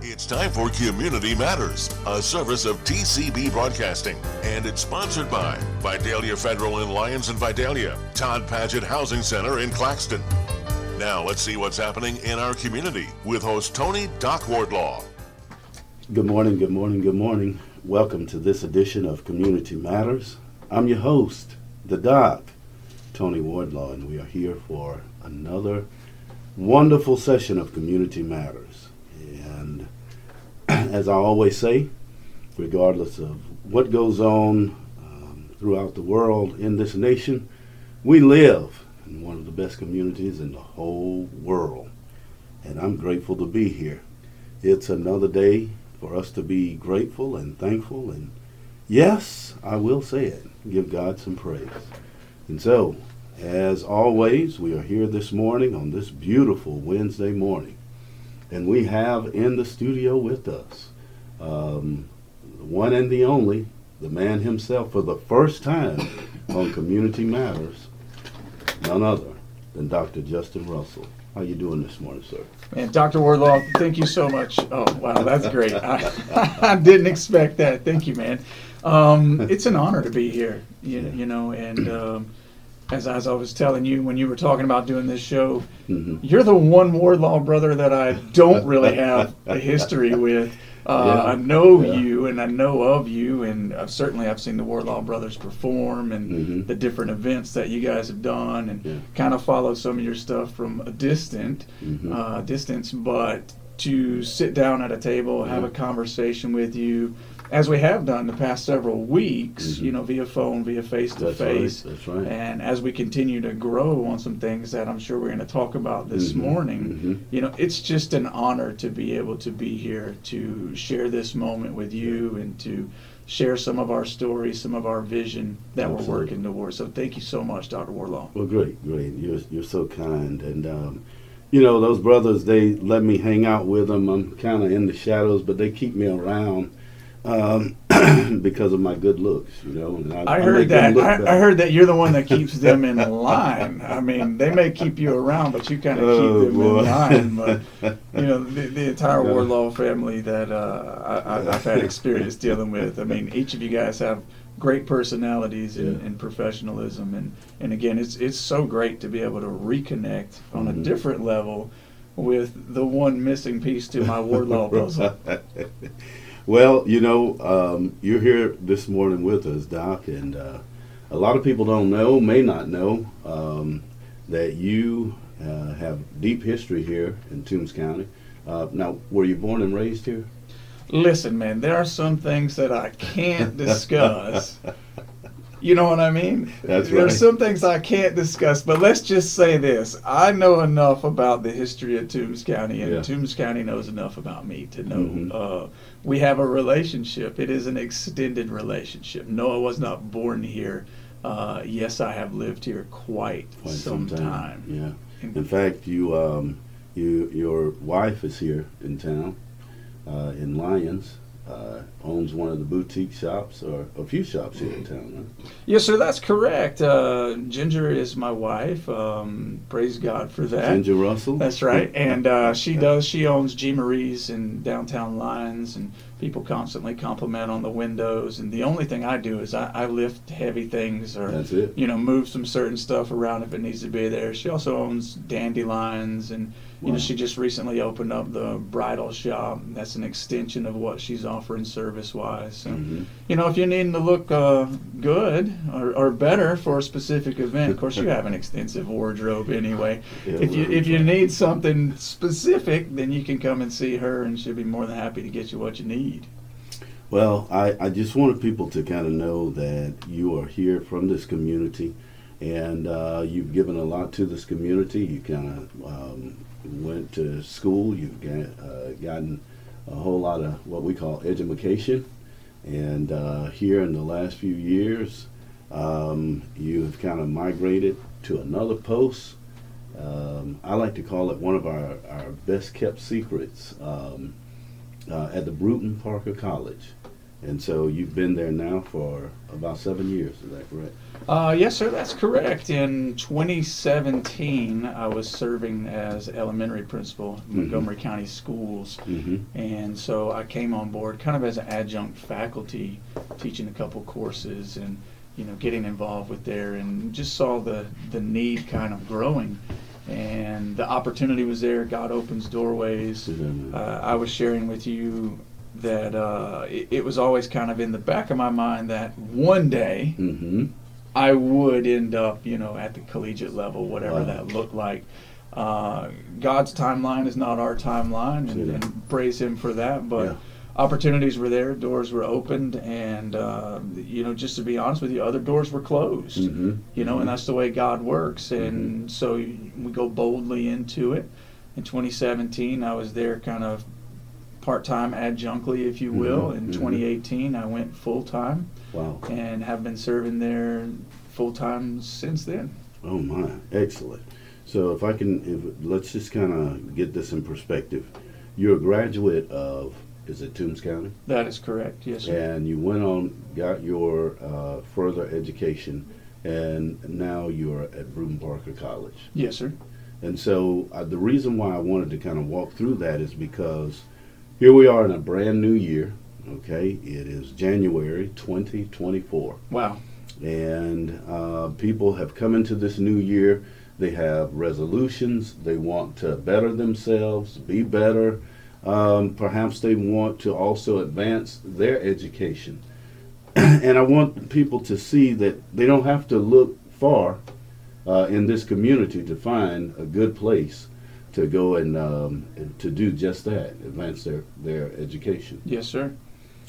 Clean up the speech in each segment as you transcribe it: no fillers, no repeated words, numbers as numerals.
It's time for Community Matters, a service of TCB Broadcasting, and it's sponsored by Vidalia Federal in Lyons and Vidalia, Todd Paget Housing Center in Claxton. Now let's see what's happening in our community with host Tony Doc Wardlaw. Good morning, good morning, good morning. Welcome to this edition of Community Matters. I'm your host, the Doc, Tony Wardlaw, and we are here for another wonderful session of Community Matters. And as I always say, regardless of what goes on throughout the world in this nation, we live in one of the best communities in the whole world. And I'm grateful to be here. It's another day for us to be grateful and thankful. And yes, I will say it, give God some praise. And so, as always, we are here this morning on this beautiful Wednesday morning. And we have in the studio with us the one and the only, the man himself for the first time on Community Matters, none other than Dr. Justin Russell. How you doing this morning, sir? Man, Dr. Wardlaw, thank you so much. Oh, wow, that's great. I didn't expect that. Thank you, man. It's an honor to be here, you know, and as I was telling you when you were talking about doing this show, you're the one Wardlaw brother that I don't really have a history with. I know you and I know of you, and I've seen the Wardlaw brothers perform and the different events that you guys have done, and kind of follow some of your stuff from a distance. But to sit down at a table, have a conversation with you, as we have done the past several weeks, you know, via phone, via face-to-face. That's right. And as we continue to grow on some things that I'm sure we're going to talk about this morning, you know, it's just an honor to be able to be here to share this moment with you and to share some of our stories, some of our vision that we're working towards. So thank you so much, Dr. Wardlaw. Well, great. You're so kind. And, you know, those brothers, they let me hang out with them. I'm kind of in the shadows, but they keep me around. Because of my good looks, you know. And I heard that. I heard that you're the one that keeps them in line. I mean, they may keep you around, but you kind of keep them in line. But you know, the entire Wardlaw family that I've had experience dealing with. I mean, each of you guys have great personalities and professionalism, and again, it's so great to be able to reconnect on a different level with the one missing piece to my Wardlaw puzzle. Well, you know, you're here this morning with us, Doc, and a lot of people may not know, that you have deep history here in Toombs County. Now, were you born and raised here? Listen, man, there are some things that I can't discuss. You know what I mean? That's right. There's some things I can't discuss, but let's just say this. I know enough about the history of Toombs County, and Toombs County knows enough about me to know we have a relationship. It is an extended relationship. No, I was not born here. Yes, I have lived here quite some time. Yeah. In fact, your wife is here in town, in Lyons. Owns one of the boutique shops, or a few shops here in town, right? Yes, sir, that's correct. Ginger is my wife. Praise God for that. Ginger Russell? That's right. And she owns G. Marie's in downtown Lyons, and people constantly compliment on the windows. And the only thing I do is I lift heavy things or, you know, move some certain stuff around if it needs to be there. She also owns Dandelions, and you know, she just recently opened up the bridal shop. That's an extension of what she's offering service-wise. So, you know, if you're needing to look good or better for a specific event, of course, you have an extensive wardrobe anyway. If you need something specific, then you can come and see her, and she'll be more than happy to get you what you need. Well, I just wanted people to kind of know that you are here from this community, and you've given a lot to this community. You kind of went to school. You've gotten a whole lot of what we call education, and here in the last few years, you have kind of migrated to another post. I like to call it one of our best kept secrets at the Brewton Parker College. And so you've been there now for about 7 years, is that correct? Yes, sir, that's correct. In 2017, I was serving as elementary principal in Montgomery County Schools. And so I came on board kind of as an adjunct faculty, teaching a couple courses and, getting involved with there, and just saw the need kind of growing. And the opportunity was there. God opens doorways. I was sharing with you that it was always kind of in the back of my mind that one day I would end up, at the collegiate level, whatever that looked like. God's timeline is not our timeline, and praise Him for that. But opportunities were there, doors were opened, and just to be honest with you, other doors were closed. And that's the way God works. And so we go boldly into it. In 2017, I was there kind of part-time adjunctly, if you will. In 2018, I went full-time. Wow. And have been serving there full-time since then. Oh my, excellent. So let's just kind of get this in perspective. You're a graduate of, is it Toombs County? That is correct, yes, sir. And you went on, got your further education, and now you're at Brewton Parker College. Yes, sir. And so the reason why I wanted to kind of walk through that is because here we are in a brand new year, okay? It is January 2024. Wow. And people have come into this new year. They have resolutions. They want to better themselves, be better. Perhaps they want to also advance their education. And I want people to see that they don't have to look far in this community to find a good place to go and to do just that, advance their education. Yes, sir.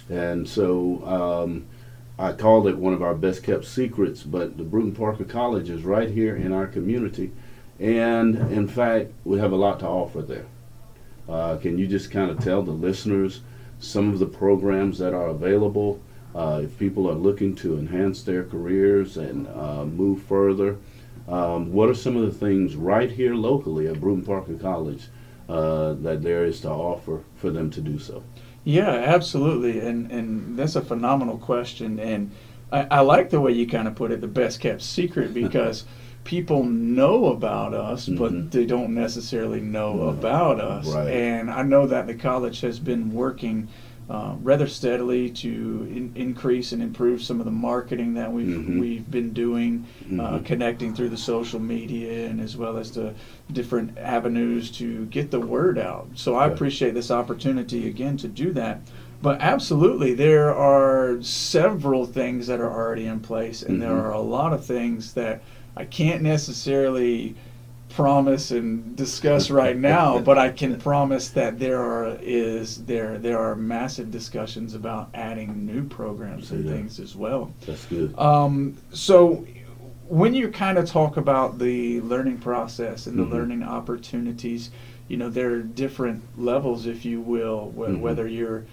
And so I called it one of our best kept secrets, but the Brewton Parker College is right here in our community. And in fact, we have a lot to offer there. Can you just kind of tell the listeners some of the programs that are available if people are looking to enhance their careers and move further? What are some of the things right here locally at Brewton Parker College that there is to offer for them to do so? Yeah, absolutely. And that's a phenomenal question. And I like the way you kind of put it, the best kept secret, because people know about us, but they don't necessarily know about us. Right. And I know that the college has been working rather steadily to increase and improve some of the marketing that we've been doing, connecting through the social media and as well as the different avenues to get the word out. So I appreciate this opportunity again to do that. But absolutely, there are several things that are already in place, and there are a lot of things that I can't necessarily promise and discuss right now, but I can promise that there are massive discussions about adding new programs and things as well. That's good. So when you kind of talk about the learning process and the learning opportunities, there are different levels, if you will, whether you're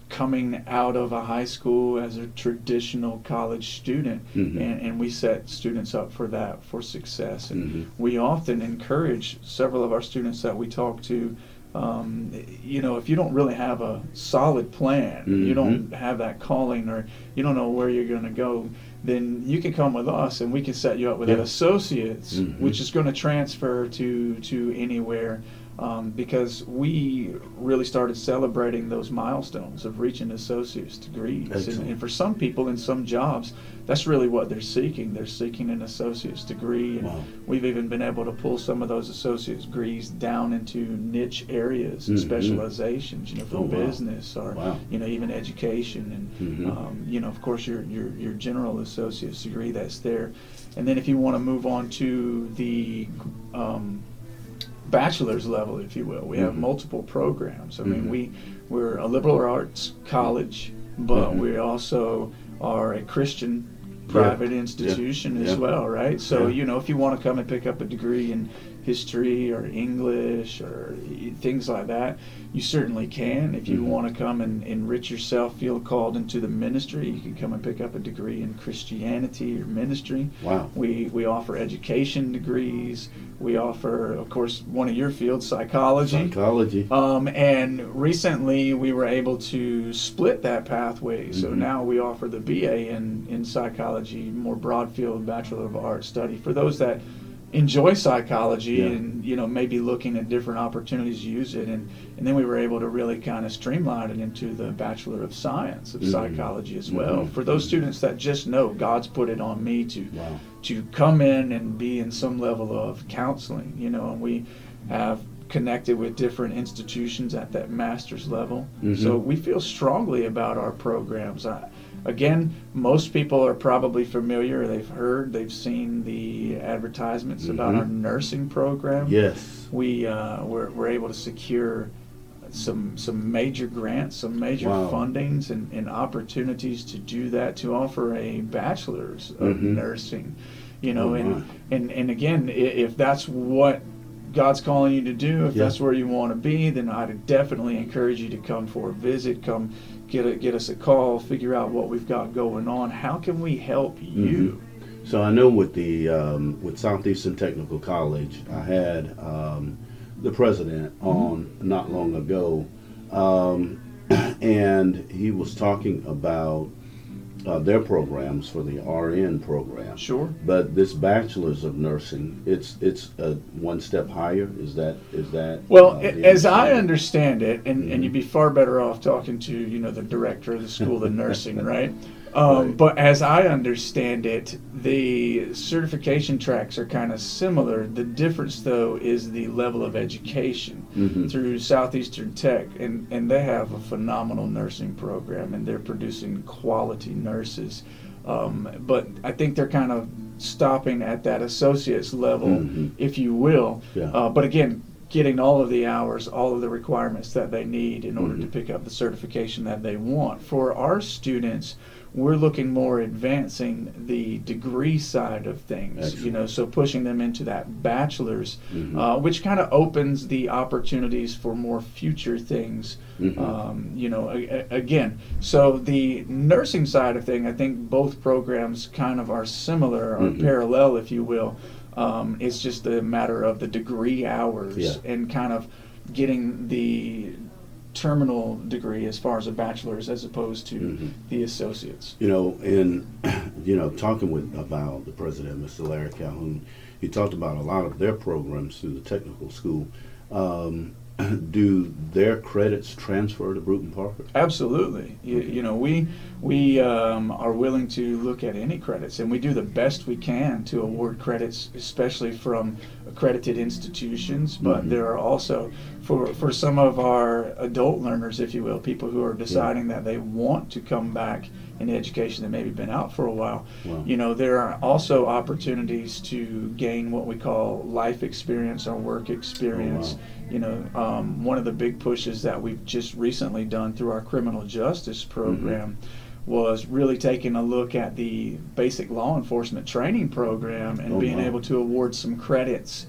coming out of a high school as a traditional college student, and we set students up for that, for success. And we often encourage several of our students that we talk to, if you don't really have a solid plan, you don't have that calling, or you don't know where you're going to go, then you can come with us and we can set you up with an associate's, which is going to transfer to anywhere. Because we really started celebrating those milestones of reaching associate's degrees. And for some people in some jobs, that's really what they're seeking. They're seeking an associate's degree. And we've even been able to pull some of those associate's degrees down into niche areas and specializations, for business or, even education. And, of course, your general associate's degree that's there. And then if you want to move on to the bachelor's level, if you will, we have multiple programs. I mean, we're a liberal arts college, but we also are a Christian private institution as well, right? So, if you want to come and pick up a degree in history or English or things like that, you certainly can. If you want to come and enrich yourself, feel called into the ministry, you can come and pick up a degree in Christianity or ministry. Wow. We offer education degrees. We offer, of course, one of your fields, psychology. Psychology. And recently we were able to split that pathway. So now we offer the BA in psychology, more broad field, Bachelor of Arts study for those that enjoy psychology and maybe looking at different opportunities to use it, and then we were able to really kind of streamline it into the Bachelor of Science of Psychology as well, for those students that just know God's put it on me to come in and be in some level of counseling, and we have connected with different institutions at that master's level. So we feel strongly about our programs. Again, most people are probably familiar, they've seen the advertisements about our nursing program. Yes. We're able to secure some major grants, some major fundings and opportunities to do that, to offer a bachelor's of nursing, and again, if that's what God's calling you to do, if that's where you want to be, then I'd definitely encourage you to come for a visit, come get us a call, figure out what we've got going on. How can we help you? So I know with the with Southeastern Technical College, I had the president on not long ago, and he was talking about their programs for the RN program. Sure. But this bachelor's of nursing, it's one step higher. Is that well, as I understand it, and you'd be far better off talking to the director of the School of Nursing, right? But as I understand it, the certification tracks are kind of similar. The difference, though, is the level of education through Southeastern Tech, and they have a phenomenal nursing program, and they're producing quality nurses. But I think they're kind of stopping at that associate's level, if you will. But again, getting all of the hours, all of the requirements that they need in order to pick up the certification that they want. For our students, we're looking more advancing the degree side of things. Excellent. So pushing them into that bachelor's, which kind of opens the opportunities for more future things. Again, so the nursing side of thing, I think both programs kind of are similar or parallel, if you will. It's just a matter of the degree hours and kind of getting the terminal degree as far as a bachelor's as opposed to the associates. In talking about the president, Mr. Larry Calhoun, he talked about a lot of their programs through the technical school. Do their credits transfer to Brewton Parker? Absolutely. We are willing to look at any credits, and we do the best we can to award credits, especially from accredited institutions. But there are also, for some of our adult learners, if you will, people who are deciding that they want to come back in education that maybe been out for a while. There are also opportunities to gain what we call life experience or work experience. One of the big pushes that we've just recently done through our criminal justice program was really taking a look at the basic law enforcement training program and being able to award some credits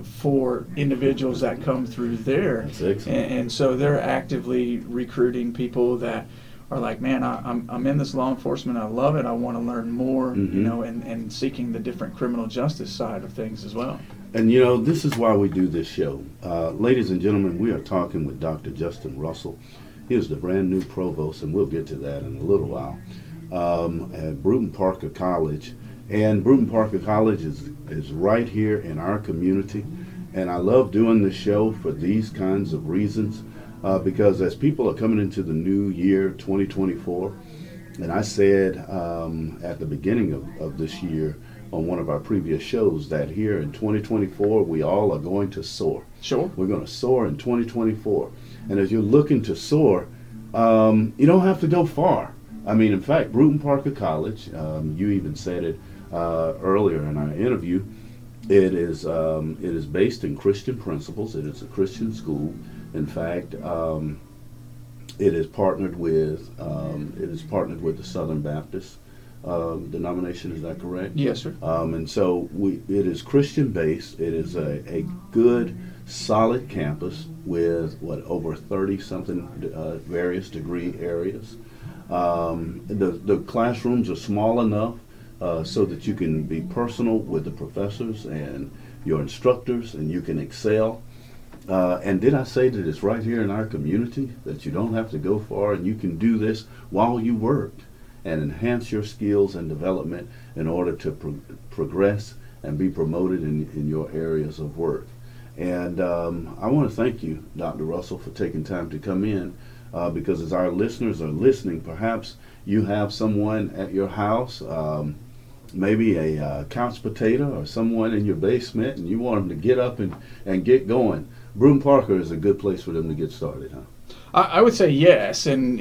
for individuals that come through there. That's excellent. And so they're actively recruiting people that are like, man, I'm in this law enforcement, I love it, I want to learn more, and seeking the different criminal justice side of things as well. And this is why we do this show. Ladies and gentlemen, we are talking with Dr. Justin Russell. He is the brand new provost, and we'll get to that in a little while, at Brewton Parker College. And Brewton Parker College is right here in our community. And I love doing this show for these kinds of reasons, because as people are coming into the new year, 2024, and I said at the beginning of this year on one of our previous shows that here in 2024, we all are going to soar. Sure. We're going to soar in 2024. And as you're looking to soar, you don't have to go far. I mean, in fact, Brewton Parker College, you even said it earlier in our interview, it is based in Christian principles. It is a Christian school. In fact, it is partnered with the Southern Baptist denomination. Is that correct? Yes, sir. And so it is Christian based. It is a good, solid campus with over 30 something various degree areas. The classrooms are small enough so that you can be personal with the professors and your instructors, and you can excel. And did I say that it's right here in our community, that you don't have to go far and you can do this while you work and enhance your skills and development in order to progress and be promoted in your areas of work. And I want to thank you, Dr. Russell, for taking time to come in because as our listeners are listening, perhaps you have someone at your house, maybe a couch potato or someone in your basement, and you want them to get up and get going. Brewton Parker is a good place for them to get started, huh? I would say yes, and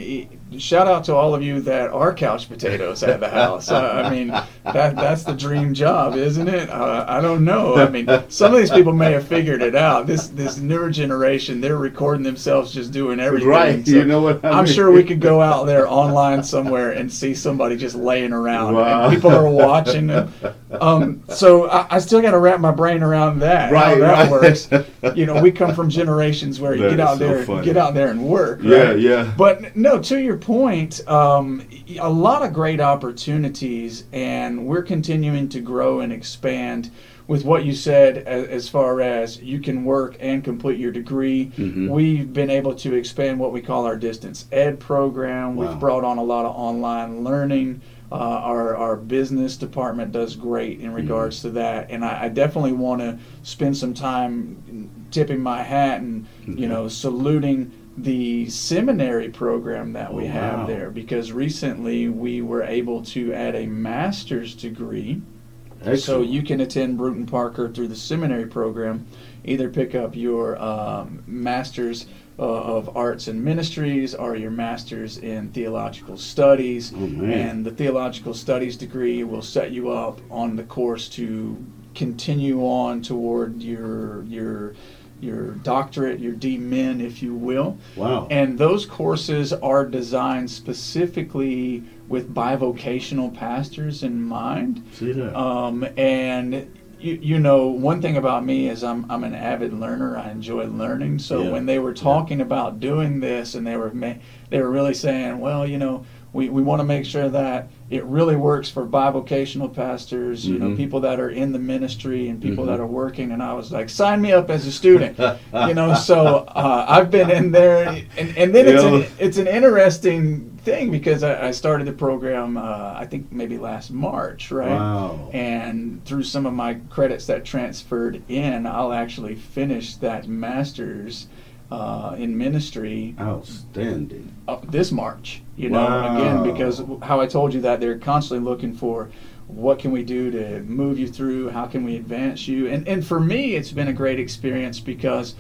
shout out to all of you that are couch potatoes at the house. I mean, that's the dream job, isn't it? I don't know. I mean, some of these people may have figured it out. This newer generation, they're recording themselves just doing everything. Right, so you know what I mean? I'm sure we could go out there online somewhere and see somebody just laying around, wow. and people are watching them. So I still got to wrap my brain around that, right, how that right. works. You know, we come from generations where you That get is out so there, funny. get out there and work. Yeah, right? yeah. But no, to your point, a lot of great opportunities, and we're continuing to grow and expand with what you said as far as you can work and complete your degree. Mm-hmm. We've been able to expand what we call our distance ed program. Wow. We've brought on a lot of online learning. Our business department does great in regards to that, and I definitely want to spend some time tipping my hat and saluting the seminary program that we have there, because recently we were able to add a master's degree. Excellent. So you can attend Brewton Parker through the seminary program, either pick up your master's of arts and ministries or your master's in theological studies. Oh, man. And the theological studies degree will set you up on the course to continue on toward your doctorate, your DMin, if you will. Wow. And those courses are designed specifically with bivocational pastors in mind. See that? And you know, one thing about me is I'm an avid learner. I enjoy learning. So when they were talking about doing this, and they were really saying, well, you know, we want to make sure that it really works for bivocational pastors, you know, people that are in the ministry and people that are working. And I was like, sign me up as a student, you know. So I've been in there, and then it's an interesting thing, because I started the program I think maybe last March, right? Wow. And through some of my credits that transferred in, I'll actually finish that master's in ministry. Outstanding. This March, you know, again, because how I told you that they're constantly looking for what can we do to move you through, how can we advance you, and for me it's been a great experience, because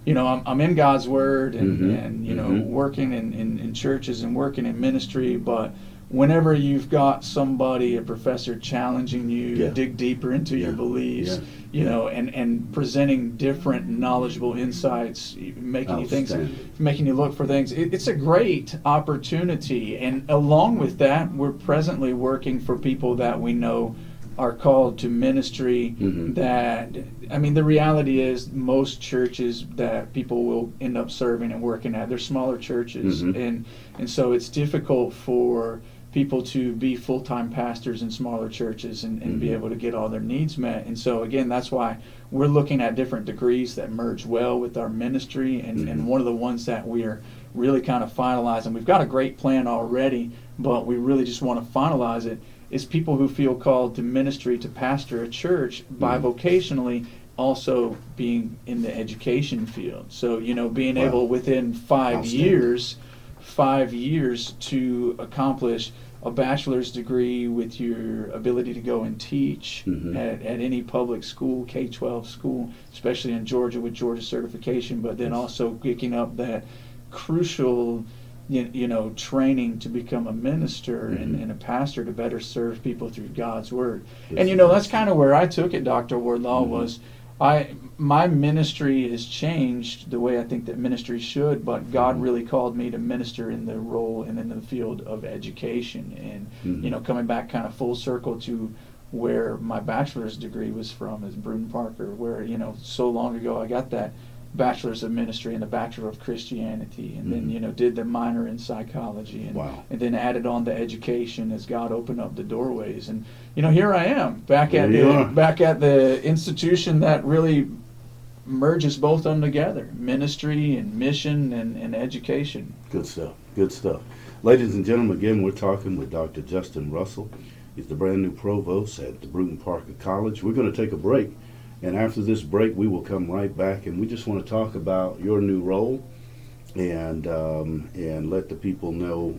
you know, I'm in God's Word and you know, working in churches and working in ministry, but whenever you've got somebody, a professor, challenging you to dig deeper into your beliefs, you know, and presenting different knowledgeable insights, making you look for things, it's a great opportunity. And along with that, we're presently working for people that we know are called to ministry. That, I mean, the reality is most churches that people will end up serving and working at, they're smaller churches, and so it's difficult for people to be full-time pastors in smaller churches and be able to get all their needs met. And so again, that's why we're looking at different degrees that merge well with our ministry, and one of the ones that we are really kind of finalizing, we've got a great plan already, but we really just want to finalize it, is people who feel called to ministry, to pastor a church bivocationally, also being in the education field. So, you know, being able within 5 years to accomplish a bachelor's degree with your ability to go and teach at any public school, K-12 school, especially in Georgia with Georgia certification, but then also picking up that crucial you know, training to become a minister and a pastor to better serve people through God's Word. And, you know, that's kind of where I took it, Dr. Wardlaw, was My ministry has changed the way I think that ministry should, but God really called me to minister in the role and in the field of education, and coming back kind of full circle to where my bachelor's degree was from is Brewton Parker, where so long ago I got that bachelor's of ministry and the bachelor of Christianity, and then did the minor in psychology, and then added on the education as God opened up the doorways, and here I am back at the institution that really merges both of them together, ministry and mission and education. Good stuff. Ladies and gentlemen, again, we're talking with Dr. Justin Russell. He's the brand new provost at the Brewton Parker College. We're going to take a break, and after this break, we will come right back, and we just want to talk about your new role and let the people know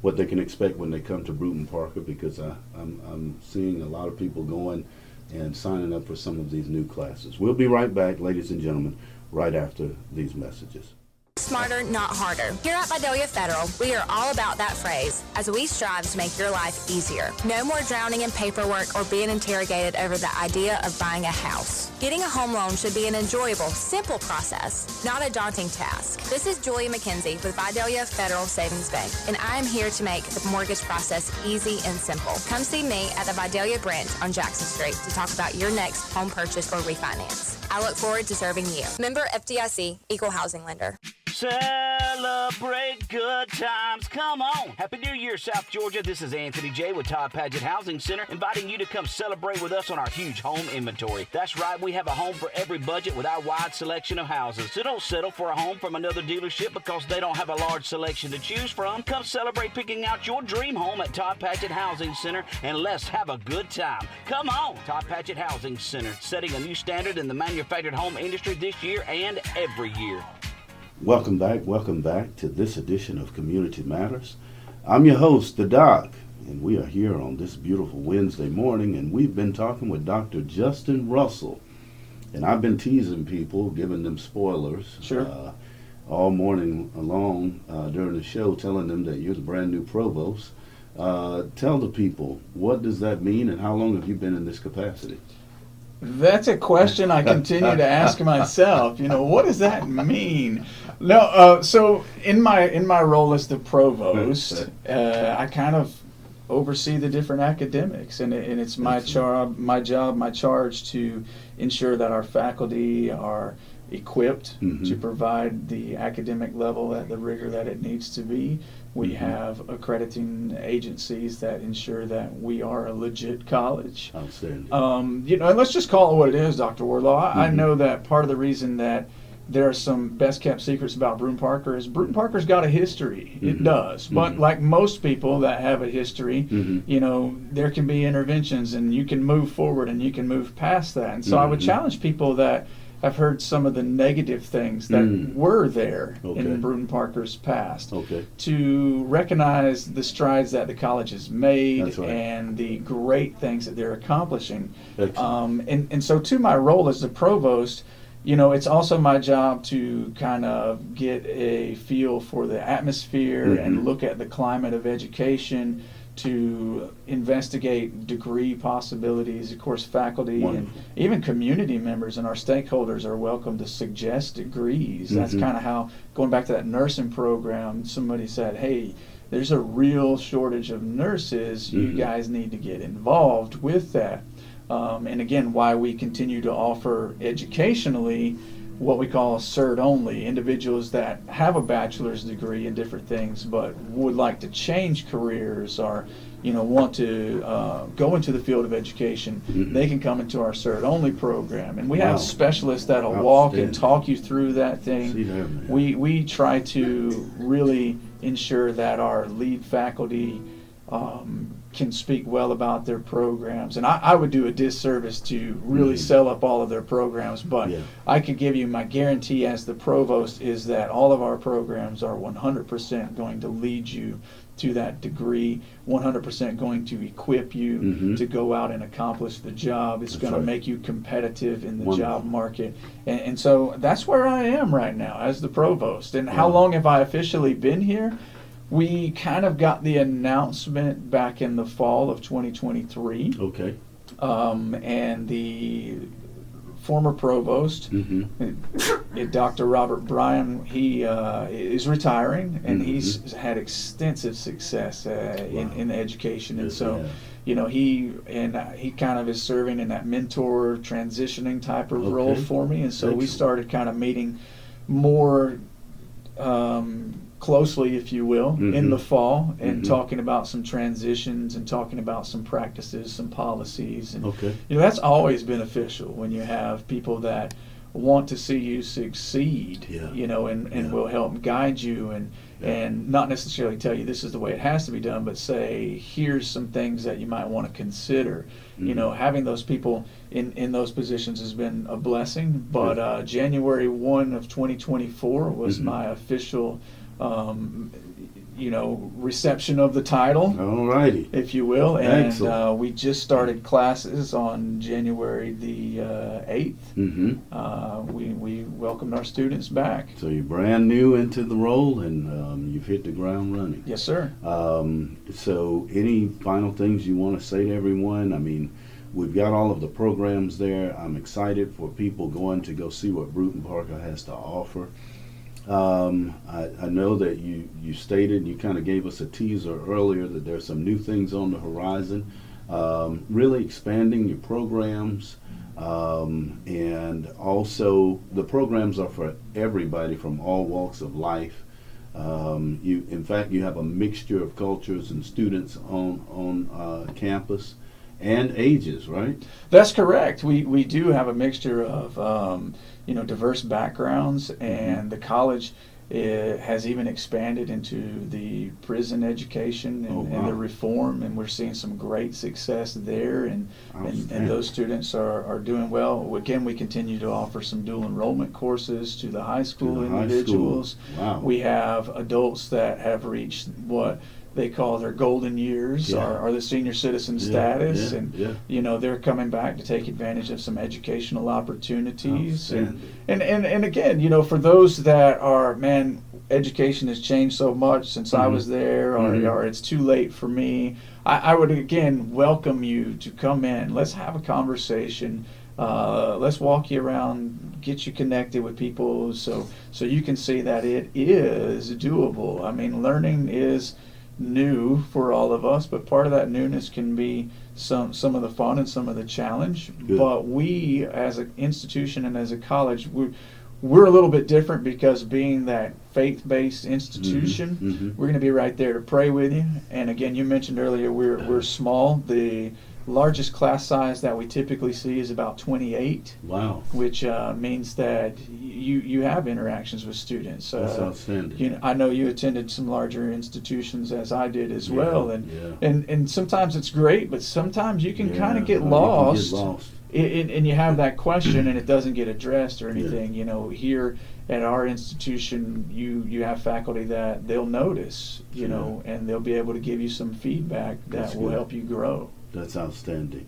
what they can expect when they come to Brewton Parker, because I'm seeing a lot of people going and signing up for some of these new classes. We'll be right back, ladies and gentlemen, right after these messages. Smarter, not harder. Here at Vidalia Federal, we are all about that phrase as we strive to make your life easier. No more drowning in paperwork or being interrogated over the idea of buying a house. Getting a home loan should be an enjoyable, simple process, not a daunting task. This is Julia McKenzie with Vidalia Federal Savings Bank, and I am here to make the mortgage process easy and simple. Come see me at the Vidalia branch on Jackson Street to talk about your next home purchase or refinance. I look forward to serving you. Member FDIC, Equal Housing Lender. Celebrate good times. Come on. Happy New Year, South Georgia. This is Anthony J. with Todd Paget Housing Center, inviting you to come celebrate with us on our huge home inventory. That's right. We have a home for every budget with our wide selection of houses. So don't settle for a home from another dealership because they don't have a large selection to choose from. Come celebrate picking out your dream home at Todd Paget Housing Center, and let's have a good time. Come on. Todd Paget Housing Center, setting a new standard in the manufactured home industry this year and every year. Welcome back to this edition of Community Matters. I'm your host, the Doc, and we are here on this beautiful Wednesday morning, and we've been talking with Dr. Justin Russell. And I've been teasing people, giving them spoilers all morning long during the show, telling them that you're the brand new provost. Tell the people, what does that mean, and how long have you been in this capacity? That's a question I continue to ask myself. What does that mean? No, so in my role as the provost, I kind of oversee the different academics, and it's my charge to ensure that our faculty are equipped to provide the academic level at the rigor that it needs to be. We have accrediting agencies that ensure that we are a legit college. Outstanding. And let's just call it what it is, Dr. Wardlaw. I know that part of the reason that there are some best kept secrets about Brewton Parker is Brewton Parker's got a history. It does. But like most people that have a history, there can be interventions, and you can move forward and you can move past that. And so I would challenge people that I've heard some of the negative things that were there in Brewton Parker's past to recognize the strides that the college has made and the great things that they're accomplishing. And so to my role as the provost, it's also my job to kind of get a feel for the atmosphere and look at the climate of education, to investigate degree possibilities. Of course, faculty and even community members and our stakeholders are welcome to suggest degrees. That's kind of how, going back to that nursing program, somebody said, hey, there's a real shortage of nurses. You guys need to get involved with that. And again, why we continue to offer educationally what we call cert only, individuals that have a bachelor's degree in different things but would like to change careers or want to go into the field of education. They can come into our cert only program, and we have specialists that'll walk and talk you through that thing. We try to really ensure that our lead faculty can speak well about their programs, and I would do a disservice to really sell up all of their programs, but I could give you my guarantee as the provost is that all of our programs are 100% going to lead you to that degree, 100% going to equip you to go out and accomplish the job. It's going to make you competitive in the job market, and so that's where I am right now as the provost. And how long have I officially been here? We kind of got the announcement back in the fall of 2023. Okay. And the former provost, Dr. Robert Bryan. He is retiring, and he's had extensive success in education, and so. You know, he kind of is serving in that mentor transitioning type of role for me, and so we started kind of meeting more closely, if you will, in the fall, and talking about some transitions and talking about some practices, some policies, and you know, that's always beneficial when you have people that want to see you succeed, you know, and will help guide you and not necessarily tell you this is the way it has to be done, but say, here's some things that you might want to consider. You know, having those people in those positions has been a blessing, but January 1 of 2024 was my official you know, reception of the title, alrighty, if you will, and we just started classes on January the 8th. We welcomed our students back. So you're brand new into the role, and you've hit the ground running. Yes, sir. So any final things you want to say to everyone? I mean, we've got all of the programs there. I'm excited for people going to go see what Brewton Parker has to offer. I know that you stated, you kind of gave us a teaser earlier, that there's some new things on the horizon, really expanding your programs, and also the programs are for everybody from all walks of life. In fact, you have a mixture of cultures and students on campus and ages, right? That's correct. We do have a mixture of you know, diverse backgrounds, and the college has even expanded into the prison education and the reform, and we're seeing some great success there, and those students are doing well. Again, we continue to offer some dual enrollment courses to the high school individuals. Wow. We have adults that have reached what they call their golden years, or the senior citizen status, and you know, they're coming back to take advantage of some educational opportunities, and again, you know, for those that are, man, education has changed so much since I was there, or it's too late for me, I would again welcome you to come in. Let's have a conversation. Let's walk you around, get you connected with people, so you can see that it is doable. I mean, learning is new for all of us, but part of that newness can be some of the fun and some of the challenge. Good. But we, as an institution and as a college, we're a little bit different, because being that faith-based institution, we're going to be right there to pray with you. And again, you mentioned earlier, we're small. The largest class size that we typically see is about 28. Wow. Which means that you have interactions with students. That's outstanding. You know, I know you attended some larger institutions, as I did as well, and sometimes it's great, but sometimes you can kind of get lost. And you have that question and it doesn't get addressed or anything. You know, here at our institution, you have faculty that they'll notice, you know, and they'll be able to give you some feedback that will help you grow. That's outstanding.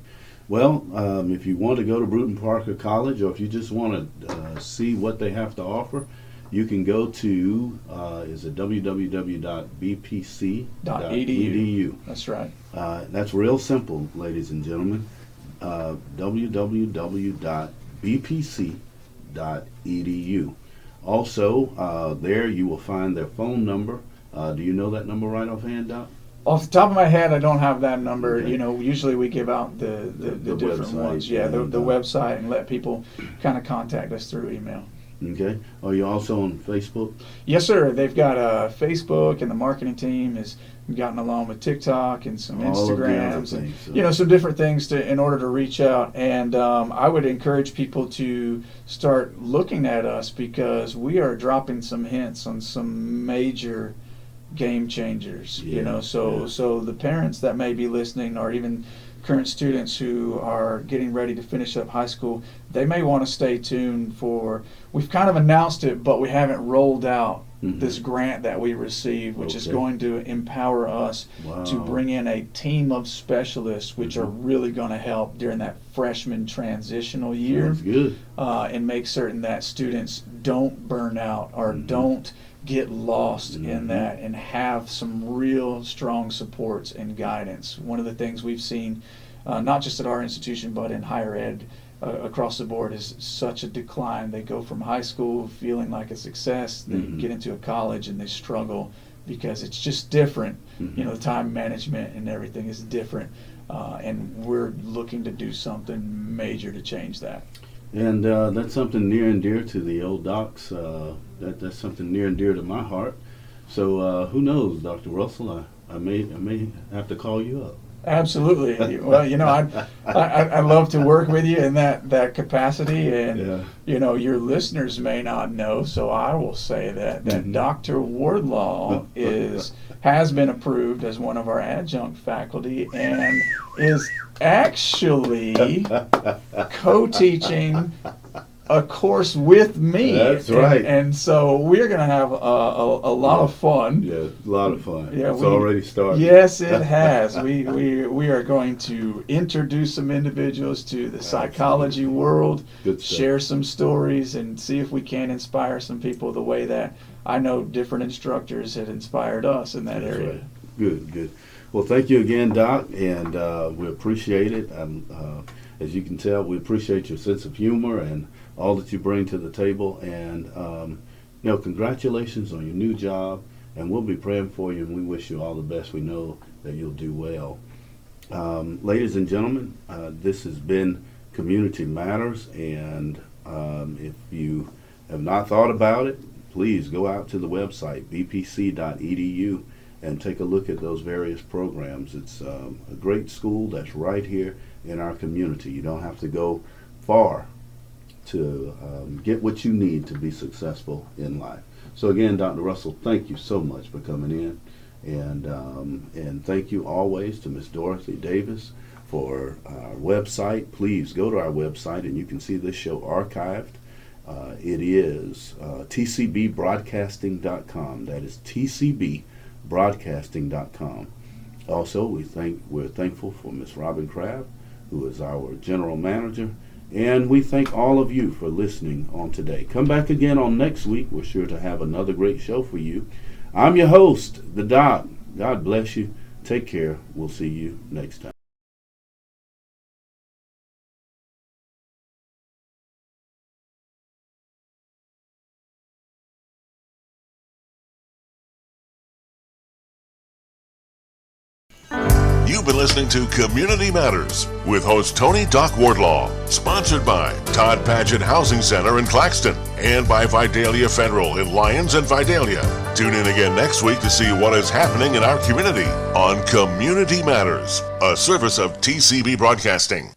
Well, if you want to go to Brewton Parker College, or if you just want to see what they have to offer, you can go to is it www.bpc.edu. That's right. That's real simple, ladies and gentlemen. www.bpc.edu. Also, there you will find their phone number. Do you know that number right offhand, Doc? Off the top of my head, I don't have that number. Okay. You know, usually we give out the different website, ones. Yeah, the website, and let people kind of contact us through email. Okay. Are you also on Facebook? Yes, sir. They've got Facebook, and the marketing team has gotten along with TikTok and some Instagrams, and you know, some different things in order to reach out. And I would encourage people to start looking at us, because we are dropping some hints on some major game changers. You know, so the parents that may be listening, or even current students who are getting ready to finish up high school, they may want to stay tuned for, we've kind of announced it, but we haven't rolled out this grant that we received, which is going to empower us to bring in a team of specialists, which are really going to help during that freshman transitional year. Sounds good. And make certain that students don't burn out, or don't get lost in that, and have some real strong supports and guidance. One of the things we've seen, not just at our institution, but in higher ed across the board is such a decline. They go from high school feeling like a success, they get into a college and they struggle because it's just different. You know, the time management and everything is different, and we're looking to do something major to change that. And that's something near and dear to the old docs. That's something near and dear to my heart. So who knows, Dr. Russell? I may have to call you up. Absolutely. Well, you know, I love to work with you in that capacity, and you know, your listeners may not know, so I will say that Dr. Wardlaw has been approved as one of our adjunct faculty and is actually co-teaching a course with me. That's right. And so we're going to have a lot of fun. Yeah, a lot of fun. Yeah, it's already started. Yes, it has. We are going to introduce some individuals to the psychology world, Good stuff. share some stories, and see if we can inspire some people the way that I know different instructors had inspired us in that That's area. right. Good. Well, thank you again, Doc, and we appreciate it. As you can tell, we appreciate your sense of humor and all that you bring to the table. And, you know, congratulations on your new job, and we'll be praying for you, and we wish you all the best. We know that you'll do well. Ladies and gentlemen, this has been Community Matters, and if you have not thought about it, please go out to the website, bpc.edu, and take a look at those various programs. It's a great school that's right here in our community. You don't have to go far to get what you need to be successful in life. So again, Dr. Russell, thank you so much for coming in, and thank you always to Miss Dorothy Davis for our website. Please go to our website and you can see this show archived. It is tcbbroadcasting.com. That is tcbbroadcasting.com. Also, we're thankful for Miss Robin Crabb, who is our general manager, and we thank all of you for listening on today. Come back again on next week. We're sure to have another great show for you. I'm your host, the Doc. God bless you. Take care. We'll see you next time. You've been listening to Community Matters with host Tony Doc Wardlaw, sponsored by Todd Paget Housing Center in Claxton and by Vidalia Federal in Lyons and Vidalia. Tune in again next week to see what is happening in our community on Community Matters, a service of TCB Broadcasting.